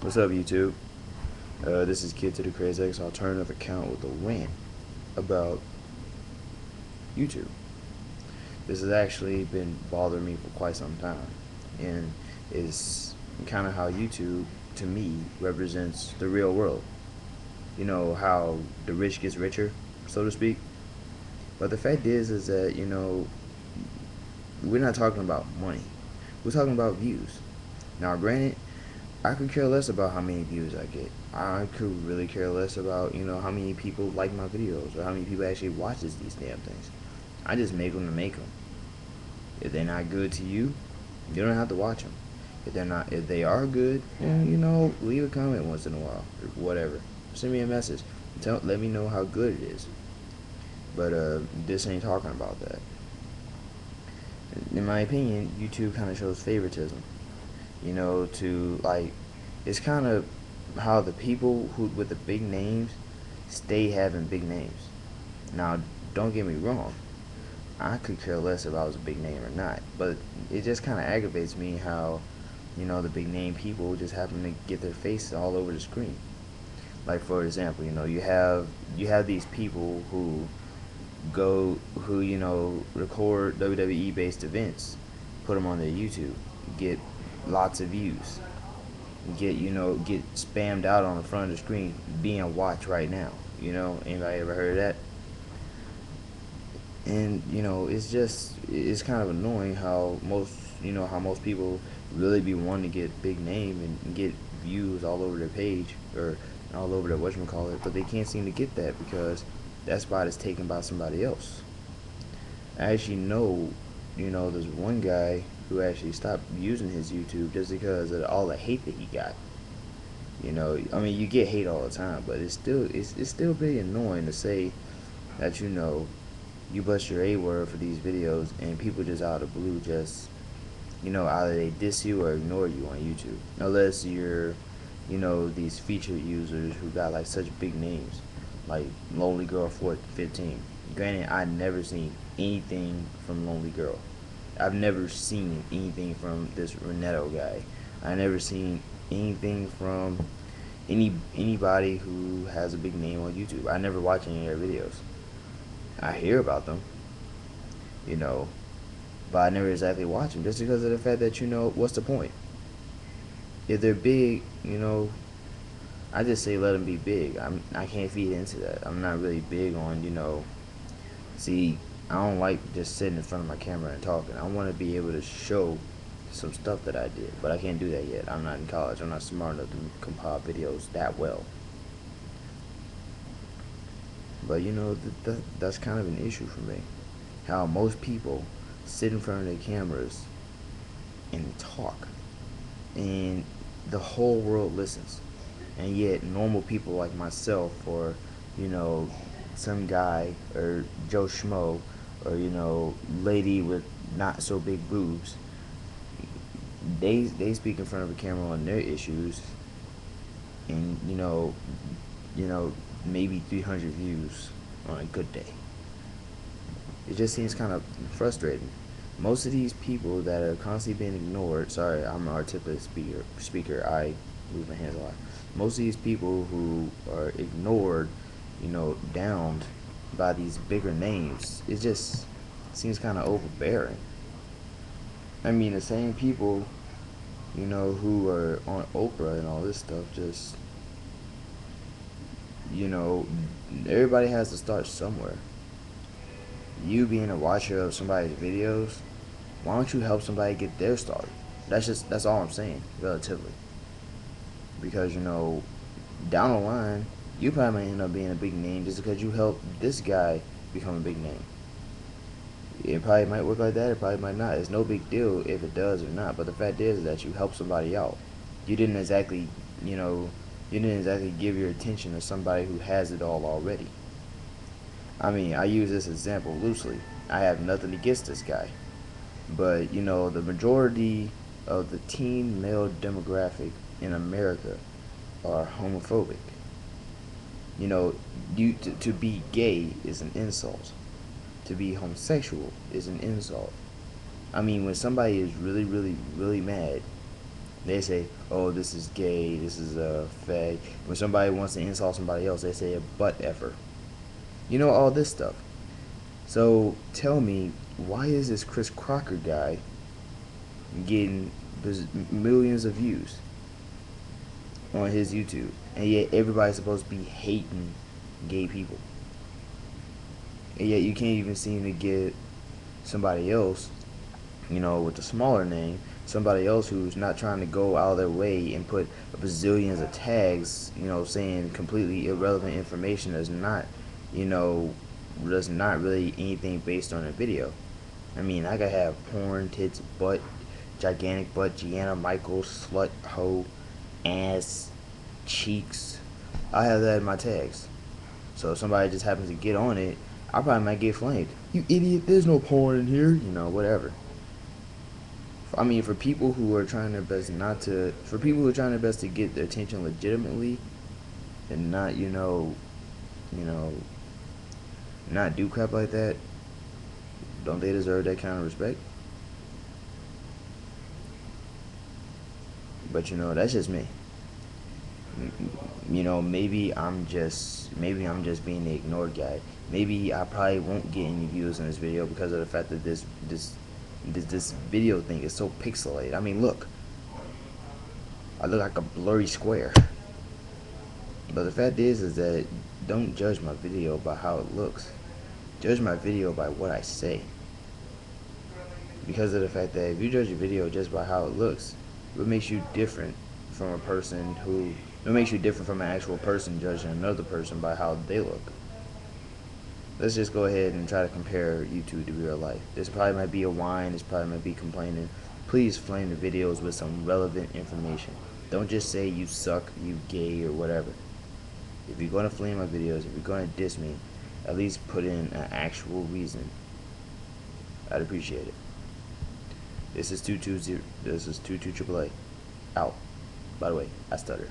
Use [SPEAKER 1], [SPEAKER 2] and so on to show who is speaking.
[SPEAKER 1] What's up, YouTube? This is Kid to the Crazy X alternative account with a rant about YouTube. This has actually been bothering me for quite some time, and is kind of how YouTube, to me, represents the real world. You know how the rich gets richer, so to speak. But the fact is that we're not talking about money. We're talking about views. Now, granted, I could care less about how many views I get. I could really care less about, how many people like my videos or how many people actually watches these damn things. I just make them to make them. If they're not good to you, you don't have to watch them. If they are good, leave a comment once in a while or whatever. Send me a message. Let me know how good it is. But this ain't talking about that. In my opinion, YouTube kind of shows favoritism. It's kind of how the people who with the big names stay having big names. Now, don't get me wrong, I could care less if I was a big name or not, but it just kind of aggravates me how, the big name people just happen to get their faces all over the screen. Like, for example, you have these people who record WWE based events, put them on their YouTube, get lots of views, get spammed out on the front of the screen, being watched right now. Anybody ever heard of that? And it's kind of annoying how most people really be wanting to get big name and get views all over their page or all over their whatchamacallit, but they can't seem to get that because that spot is taken by somebody else. I actually know, there's one guy who actually stopped using his YouTube just because of all the hate that he got. You get hate all the time, but it's still pretty annoying to say that you bust your A word for these videos and people just out of the blue just either they diss you or ignore you on YouTube, unless you're these featured users who got like such big names like Lonely Girl 15. Granted, I never seen anything from Lonely Girl. I've never seen anything from this Renato guy. I never seen anything from anybody who has a big name on YouTube. I never watch any of their videos. I hear about them, but I never exactly watch them just because of the fact that what's the point? If they're big, I just say let them be big. I can't feed into that. I'm not really big on See, I don't like just sitting in front of my camera and talking. I want to be able to show some stuff that I did, but I can't do that yet. I'm not in college. I'm not smart enough to compile videos that well. But that's kind of an issue for me. How most people sit in front of their cameras and talk, and the whole world listens, and yet normal people like myself or some guy or Joe Schmo or lady with not so big boobs, they speak in front of a camera on their issues, and maybe 300 views on a good day. It just seems kind of frustrating. Most of these people that are constantly being ignored, sorry, I'm an articulate speaker, I move my hands a lot. Most of these people who are ignored, downed by these bigger names, it just seems kind of overbearing. I mean, the same people, who are on Oprah and all this stuff, just, everybody has to start somewhere. You being a watcher of somebody's videos, why don't you help somebody get their start? That's all I'm saying, relatively. Because, down the line, you probably might end up being a big name just because you helped this guy become a big name. It probably might work like that, it probably might not. It's no big deal if it does or not, but the fact is that you helped somebody out. You didn't exactly, give your attention to somebody who has it all already. I mean, I use this example loosely. I have nothing against this guy. But, the majority of the teen male demographic in America are homophobic. To be gay is an insult. To be homosexual is an insult. I mean, when somebody is really, really, really mad They say, "Oh, this is gay. This is a fag." When somebody wants to insult somebody else, they say a butt effer. You know, all this stuff. So tell me, why is this Chris Crocker guy getting millions of views on his YouTube, and yet everybody's supposed to be hating gay people, and yet you can't even seem to get somebody else, with a smaller name, somebody else who's not trying to go out of their way and put bazillions of tags, saying completely irrelevant information you know, that's not really anything based on a video. I mean, I could have porn, tits, butt, gigantic butt, Gianna Michaels, slut, hoe, ass, cheeks. I have that in my tags. So if somebody just happens to get on it, I probably might get flamed. You idiot, there's no porn in here. Whatever. I mean, for people who are trying their best for people who are trying their best to get their attention legitimately and not, you know, not do crap like that, don't they deserve that kind of respect? But that's just me. Maybe I'm just being the ignored guy. Maybe I probably won't get any views on this video because of the fact that this video thing is so pixelated. I mean, look, I look like a blurry square. But the fact is that don't judge my video by how it looks. Judge my video by what I say. Because of the fact that if you judge a video just by how it looks, what makes you different from what makes you different from an actual person judging another person by how they look? Let's just go ahead and try to compare you two to real life. This probably might be a whine, this probably might be complaining. Please flame the videos with some relevant information. Don't just say you suck, you gay, or whatever. If you're gonna flame my videos, if you're gonna diss me, at least put in an actual reason. I'd appreciate it. This is 22 AAA. Out. By the way, I stutter.